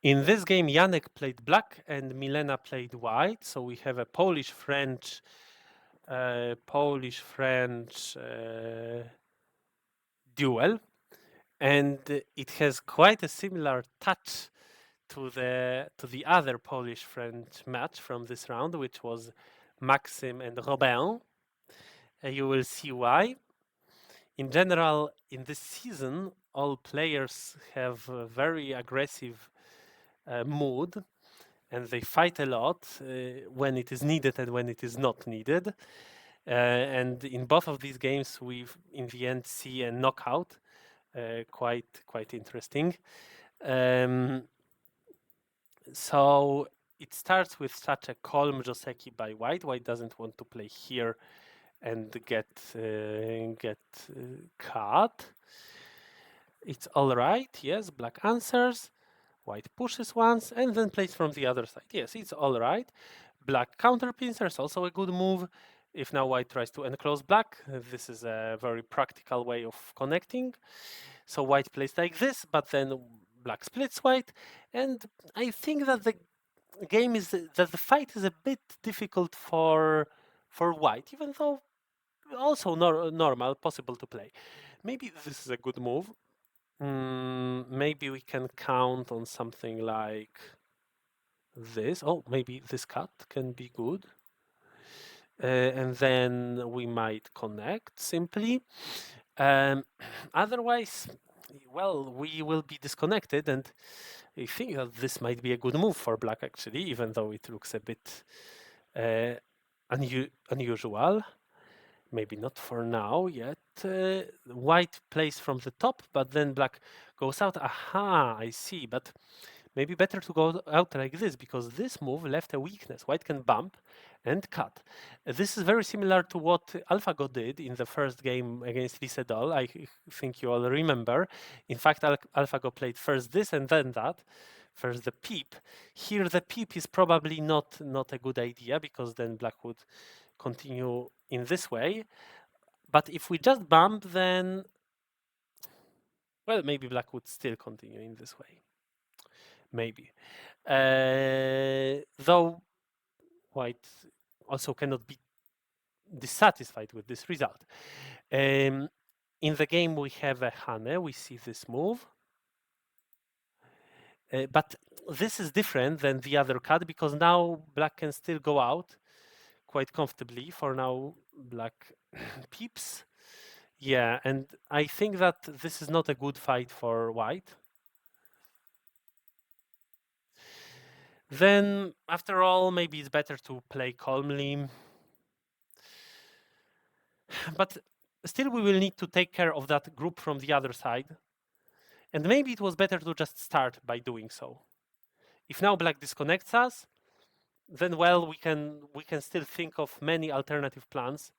In this game, Janek played black and Milena played white. So we have a Polish-French duel, and it has quite a similar touch to the other Polish-French match from this round, which was Maxim and Robin. You will see why. In general, in this season, all players have a very aggressive mood, and they fight a lot when it is needed and when it is not needed. And in both of these games, we in the end see a knockout, quite interesting. So it starts with such a calm Joseki by white. White doesn't want to play here and get cut. It's all right. Yes, black answers. White pushes once and then plays from the other side. Yes, it's all right. Black counter pincers, also a good move. If now white tries to enclose black, this is a very practical way of connecting. So white plays like this, but then black splits white. And I think that the game is that the fight is a bit difficult for white, even though also normal, possible to play. Maybe this is a good move. Maybe we can count on something like this. Oh, maybe this cut can be good. And then we might connect simply. Otherwise, well, we will be disconnected, and I think that this might be a good move for black, actually, even though it looks a bit unusual. Maybe not for now yet. White plays from the top, but then black goes out. Aha, I see. But maybe better to go out like this, because this move left a weakness. White can bump and cut. This is very similar to what AlphaGo did in the first game against Lisedol. I think you all remember. In fact, AlphaGo played first this and then that. First the peep. Here the peep is probably not a good idea, because then black would continue in this way. But if we just bump, then, well, maybe black would still continue in this way. Maybe. Though white also cannot be dissatisfied with this result. In the game, we have a Hane. We see this move. But this is different than the other cut, because now black can still go out quite comfortably. For now, black peeps. Yeah, and I think that this is not a good fight for white. Then, after all, maybe it's better to play calmly. But still, we will need to take care of that group from the other side. And maybe it was better to just start by doing so. If now black disconnects us, then, well, we can still think of many alternative plans.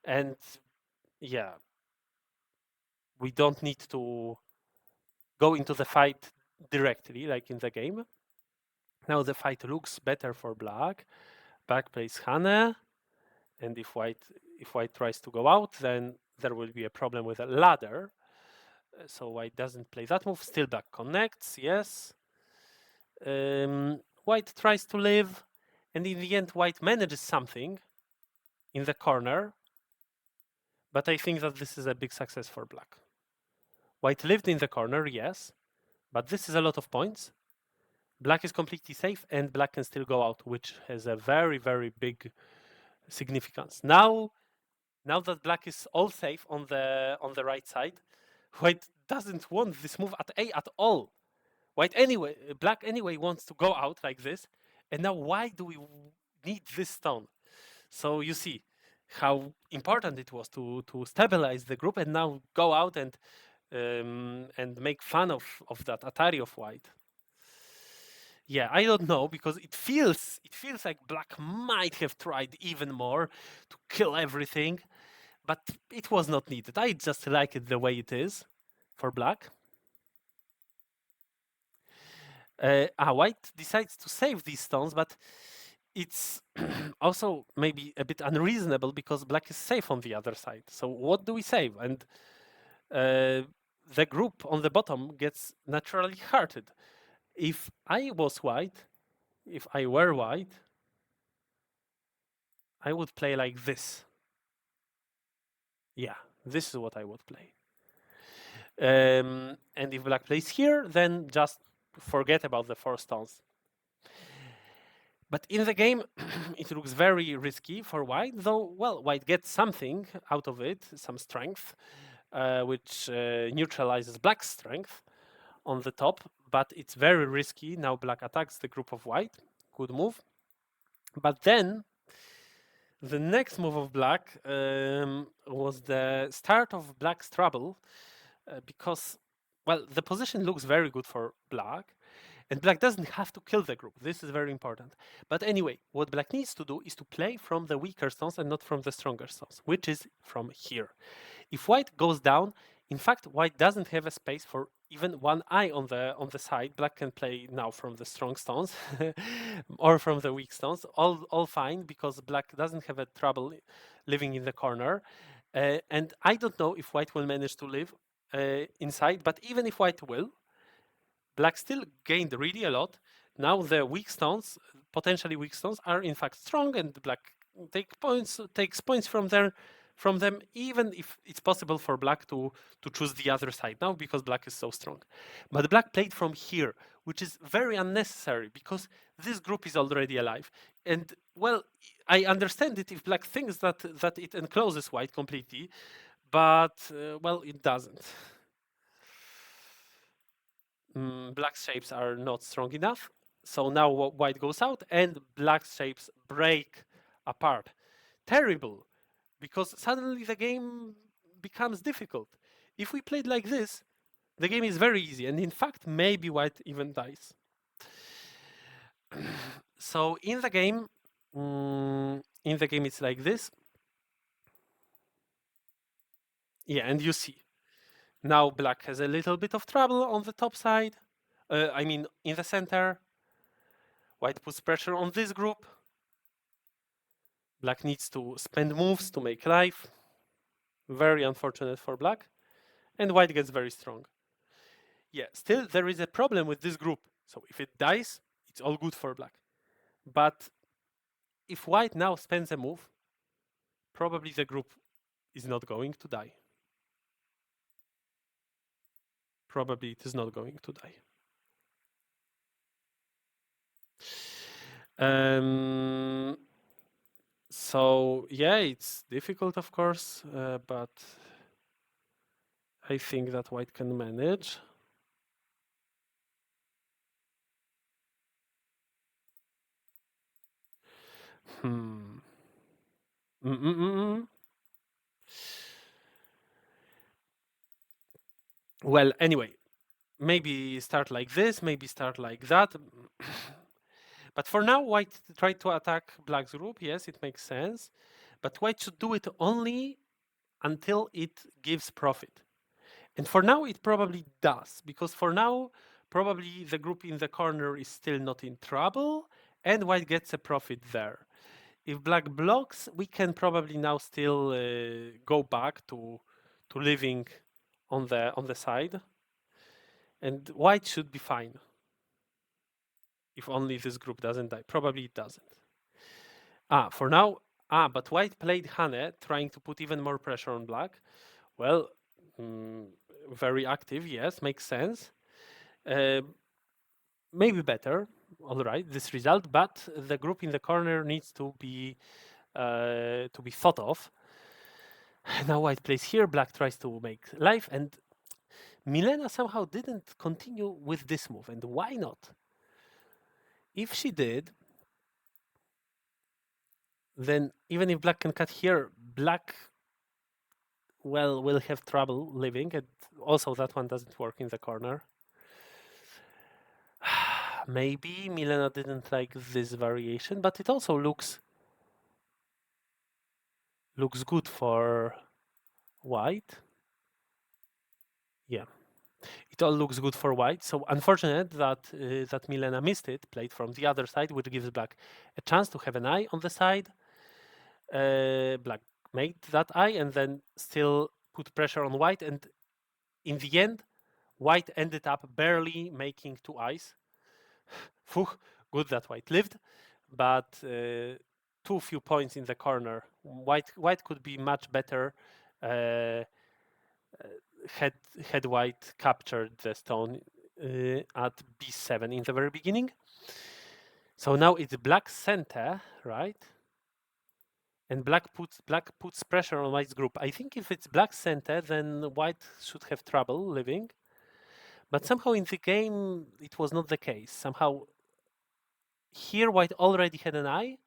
And yeah, we don't need to go into the fight directly like in the game. Now the fight looks better for black. Black plays Hane, and if white tries to go out, then there will be a problem with a ladder. So white doesn't play that move. Still black connects, yes. White tries to live, and in the end white manages something in the corner. But I think that this is a big success for black. White lived in the corner, yes, but this is a lot of points. Black is completely safe, and black can still go out, which has a very, very big significance. Now that black is all safe on the right side, white doesn't want this move at A at all. Black anyway wants to go out like this, and now why do we need this stone? So you see how important it was to stabilize the group, and now go out and make fun of that Atari of white. Yeah, I don't know, because it feels like black might have tried even more to kill everything, but it was not needed. I just like it the way it is for black. White decides to save these stones, but it's also maybe a bit unreasonable, because black is safe on the other side. So what do we save? And the group on the bottom gets naturally hurted. If I was white, if I were white, I would play like this. Yeah, this is what I would play. And if black plays here, then just forget about the 4 stones. But in the game, it looks very risky for white, though, well, white gets something out of it, some strength, which neutralizes black's strength on the top, but it's very risky. Now black attacks the group of white. Good move. But then the next move of black was the start of black's trouble because, well, the position looks very good for black, and black doesn't have to kill the group. This is very important. But anyway, what black needs to do is to play from the weaker stones and not from the stronger stones, which is from here. If white goes down, in fact, white doesn't have a space for even one eye on the side. Black can play now from the strong stones or from the weak stones. All fine, because black doesn't have a trouble living in the corner. And I don't know if white will manage to live inside, but even if white will, black still gained really a lot. Now the weak stones, potentially weak stones, are in fact strong, and black takes points from them, even if it's possible for black to choose the other side now because black is so strong. But black played from here, which is very unnecessary because this group is already alive. And well, I understand it if black thinks that it encloses white completely, but well, it doesn't. Black shapes are not strong enough. So now white goes out and black shapes break apart. Terrible, because suddenly the game becomes difficult. If we played like this, the game is very easy, and in fact, maybe white even dies. So in the game, it's like this. Yeah, and you see, now black has a little bit of trouble on the top side. I mean, in the center. White puts pressure on this group. Black needs to spend moves to make life. Very unfortunate for black. And white gets very strong. Yeah, still there is a problem with this group. So if it dies, it's all good for black. But if white now spends a move, probably the group is not going to die. Probably it is not going to die. So yeah, it's difficult, of course, but I think that white can manage. Well, anyway, maybe start like this, maybe start like that. But for now, white tried to attack black's group. Yes, it makes sense. But white should do it only until it gives profit. And for now, it probably does, because for now, probably the group in the corner is still not in trouble, and white gets a profit there. If black blocks, we can probably now still go back to living on the side, and white should be fine. If only this group doesn't die. Probably it doesn't. For now, but white played Hane, trying to put even more pressure on black. Well, very active, yes, makes sense. Maybe better, all right, this result, but the group in the corner needs to be thought of. Now white plays here, black tries to make life, and Milena somehow didn't continue with this move, and why not? If she did, then even if black can cut here, black, well, will have trouble living, and also that one doesn't work in the corner. Maybe Milena didn't like this variation, but it also looks good for white. Yeah, it all looks good for white. So unfortunate that that Milena missed it, played from the other side, which gives black a chance to have an eye on the side. Black made that eye and then still put pressure on white, and in the end, white ended up barely making 2 eyes. Phew, good that white lived, but too few points in the corner. White could be much better uh, had white captured the stone at b7 in the very beginning. So now it's black center, right? And black puts pressure on white's group. I think if it's black center, then white should have trouble living. But somehow in the game, it was not the case. Somehow here white already had an eye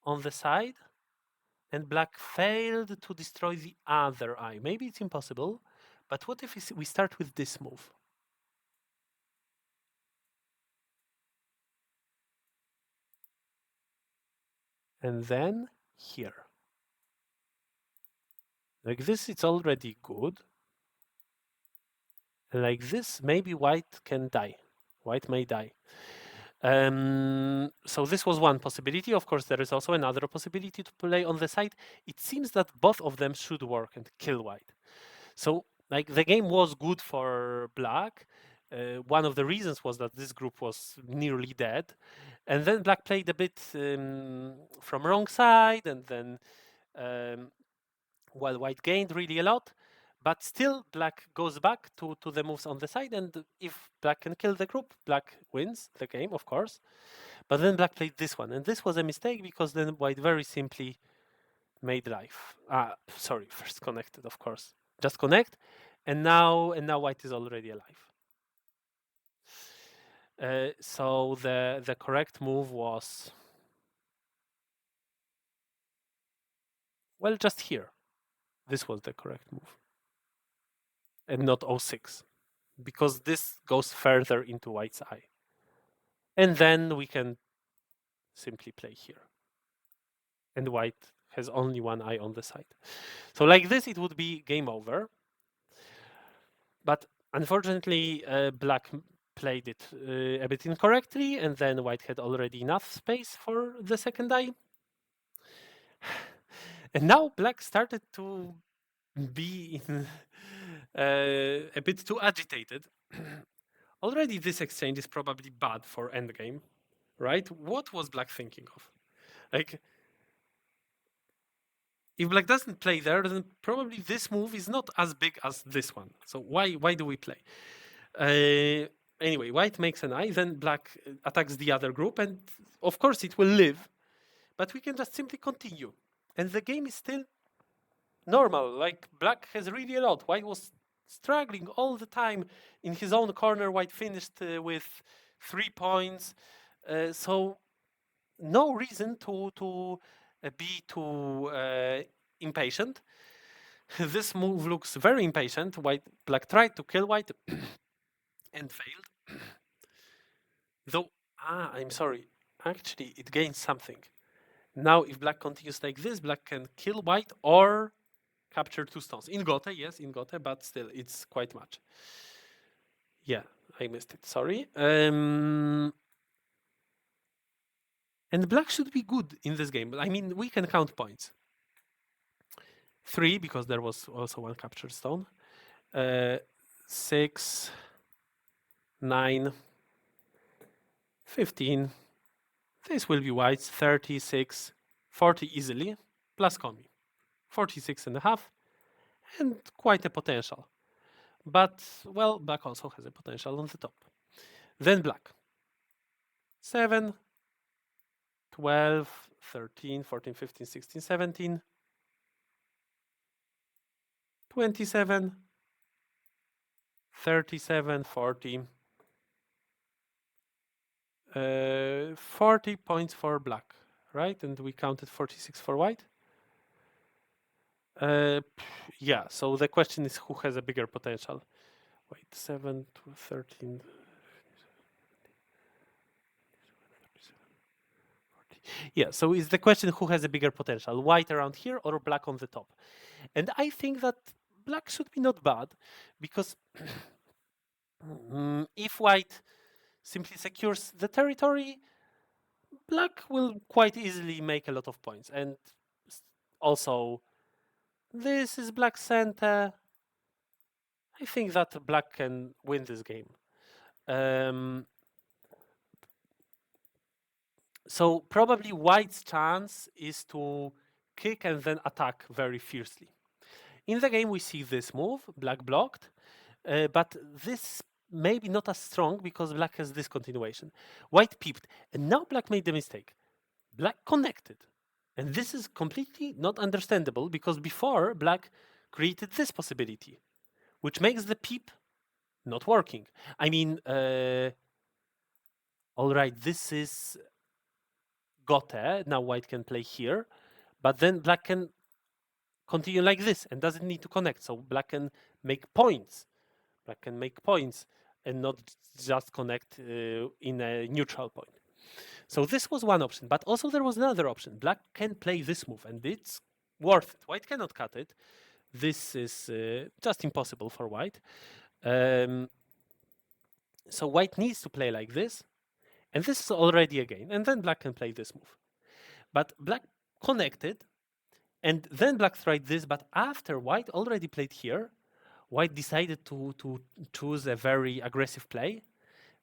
on the side, and black failed to destroy the other eye. Maybe it's impossible, but what if we start with this move? And then here. Like this, it's already good. And like this, maybe white can die. White may die. So this was one possibility. Of course, there is also another possibility to play on the side. It seems that both of them should work and kill white. So like the game was good for black. One of the reasons was that this group was nearly dead. And then black played a bit from wrong side, and then while white gained really a lot. But still, black goes back to the moves on the side, and if black can kill the group, black wins the game, of course. But then black played this one, and this was a mistake because then white very simply made life. Sorry, first connected, of course. Just connect, and now white is already alive. So the correct move was, well, just here. This was the correct move, and not 06, because this goes further into white's eye. And then we can simply play here. And white has only one eye on the side. So like this, it would be game over. But unfortunately, black played it a bit incorrectly, and then white had already enough space for the second eye. And now black started to be a bit too agitated. Already this exchange is probably bad for endgame, right? What was black thinking of? Like, if black doesn't play there, then probably this move is not as big as this one. So why do we play? Anyway, white makes an eye, then black attacks the other group, and of course it will live, but we can just simply continue. And the game is still normal. Like, black has really a lot. White was struggling all the time in his own corner. White finished with 3 points. So no reason to be too impatient. This move looks very impatient. Black tried to kill white and failed. Though, I'm sorry. Actually, it gains something. Now, if black continues like this, black can kill white or capture 2 stones. In Gote, yes, in Gote, but still, it's quite much. Yeah, I missed it. Sorry. And black should be good in this game. I mean, we can count points. 3, because there was also 1 captured stone. 6, 9, 15. This will be white's 36, 40 easily, plus Komi. 46 and a half, and quite a potential. But, well, black also has a potential on the top. Then black. 7, 12, 13, 14, 15, 16, 17, 27, 37, 40. 40 points for black, right? And we counted 46 for white. Yeah, so the question is who has a bigger potential. Wait, 7 to 13. Yeah, so is the question who has a bigger potential, white around here or black on the top? And I think that black should be not bad, because if white simply secures the territory, black will quite easily make a lot of points. And also, this is black center. I think that black can win this game. So probably white's chance is to kick and then attack very fiercely. In the game, we see this move, black blocked, but this maybe not as strong because black has this continuation. White peeped, and now black made the mistake. Black connected. And this is completely not understandable because before black created this possibility, which makes the peep not working. I mean, all right, this is gote. Now white can play here, but then black can continue like this and doesn't need to connect. So black can make points. Black can make points and not just connect in a neutral point. So this was one option, but also there was another option. Black can play this move and it's worth it. White cannot cut it. This is just impossible for white. So white needs to play like this, and this is already a gain. And then black can play this move. But black connected, and then black tried this, but after white already played here, white decided to choose a very aggressive play.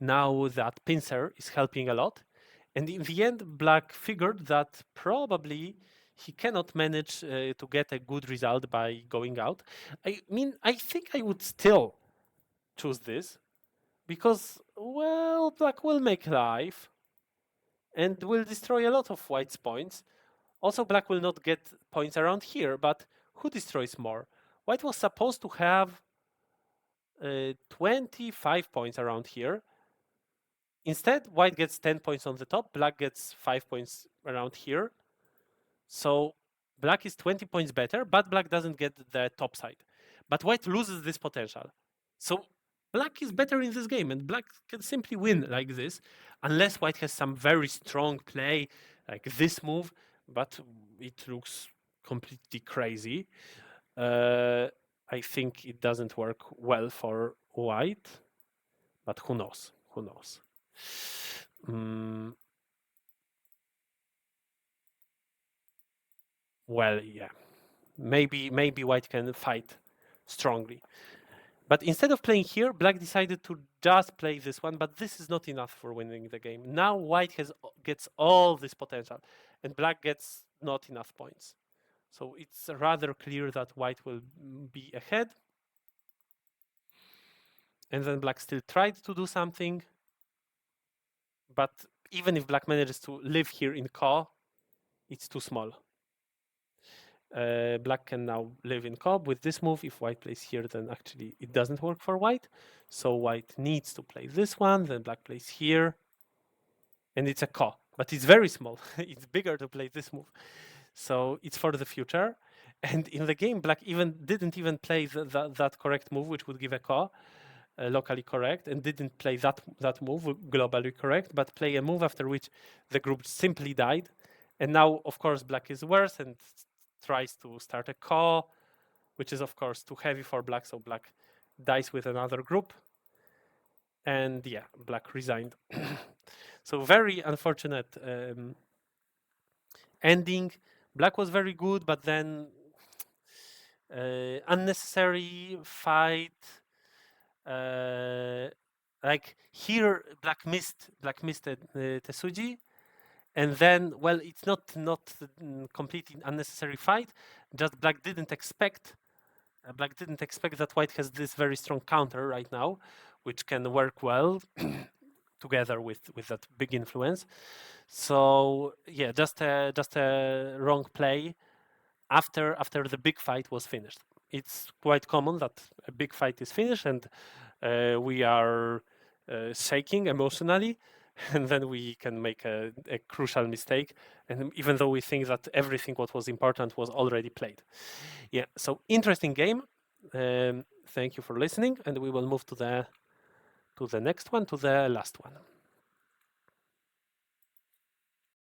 Now that pincer is helping a lot. And in the end, black figured that probably he cannot manage to get a good result by going out. I mean, I think I would still choose this because, well, black will make life and will destroy a lot of white's points. Also, black will not get points around here, but who destroys more? White was supposed to have 25 points around here. Instead, white gets 10 points on the top, black gets 5 points around here. So black is 20 points better, but black doesn't get the top side. But white loses this potential. So black is better in this game, and black can simply win like this, unless white has some very strong play, like this move, but it looks completely crazy. I think it doesn't work well for white, but who knows? Who knows? Well, yeah, maybe white can fight strongly. But instead of playing here, black decided to just play this one, but this is not enough for winning the game. Now white gets all this potential, and black gets not enough points. So it's rather clear that white will be ahead. And then black still tried to do something. But even if black manages to live here in Ko, it's too small. Black can now live in Ko with this move. If white plays here, then actually it doesn't work for white. So white needs to play this one, then black plays here. And it's a Ko, but it's very small. It's bigger to play this move. So it's for the future. And in the game, black didn't even play that correct move, which would give a Ko. Locally correct, and didn't play that move globally correct, but play a move after which the group simply died. And now, of course, black is worse and tries to start a Ko, which is, of course, too heavy for black, so black dies with another group. And yeah, black resigned. So very unfortunate ending. Black was very good, but then unnecessary fight. Like here, black missed Tesuji, and then, well, it's not completely unnecessary fight. Just black didn't expect that white has this very strong counter right now, which can work well together with that big influence. So yeah, just a wrong play after the big fight was finished. It's quite common that a big fight is finished and we are shaking emotionally, and then we can make a crucial mistake. And even though we think that everything what was important was already played. Yeah, so interesting game. Thank you for listening, and we will move to the next one, to the last one.